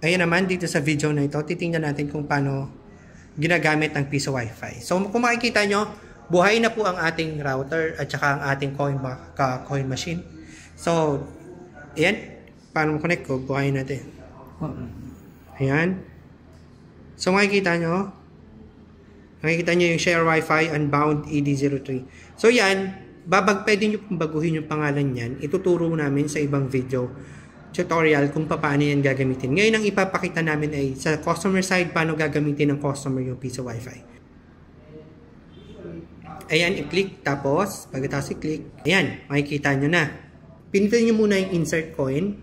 Ayan naman, dito sa video na ito, titingnan natin kung paano ginagamit ang Piso Wi-Fi. So, kung makikita nyo, buhay na po ang ating router at saka ang ating coin machine. So, ayan, paano connect ko? Buhayin natin. Ayan. So, makikita nyo yung Share Wi-Fi Unbound ED03. So, yan, pwede nyo pong baguhin yung pangalan yan. Ituturo namin sa ibang video tutorial kung paano yan gagamitin. Ngayon, ang ipapakita namin ay sa customer side, paano gagamitin ng customer yung Piso Wi-Fi. Ayan, i-click. Tapos, pagkatapos i-click, ayan, makikita nyo na. Pinitin nyo muna yung insert coin.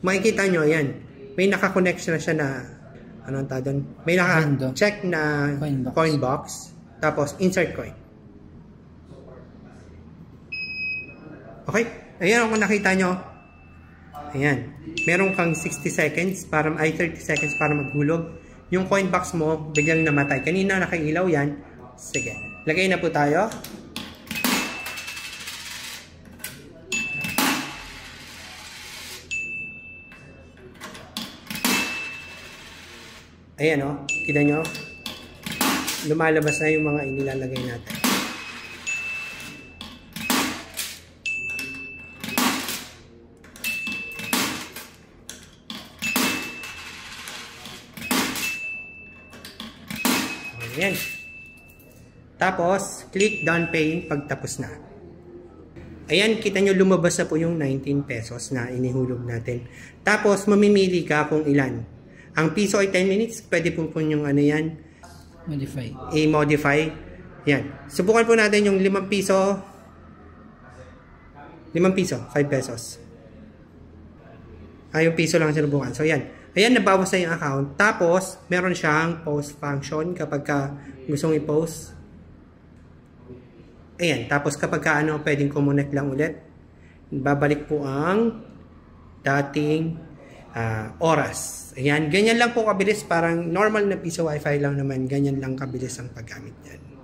Makikita nyo, ayan, may nakakonect na siya na, anong tawag doon? May naka-check na coin box. Tapos, insert coin. Okay? Ayan, kung nakita nyo, ayan, meron kang 30 seconds para maghulog. Yung coin box mo, biglang namatay. Kanina nakailaw yan. Sige, lagay na po tayo. Ayan o, kita nyo? Lumalabas na yung mga inilalagay natin. Ayan. Tapos, click done paying pagtapos na. Ayan, kita nyo lumabas na po yung 19 pesos na inihulog natin. Tapos, mamimili ka kung ilan. Ang piso ay 10 minutes. Pwede po yung ano yan. I-modify. Yan. Subukan po natin yung 5 piso. 5 piso, 5 pesos. Yung piso lang sinubukan. So, yan. Ayan, nabawas na yung account. Tapos, meron siyang post function kapag gustong i-post. Ayan, tapos kapag pwedeng kumonek lang ulit. Babalik po ang dating oras. Ayan, ganyan lang po kabilis. Parang normal na Piso Wi-Fi lang naman. Ganyan lang kabilis ang paggamit niyan.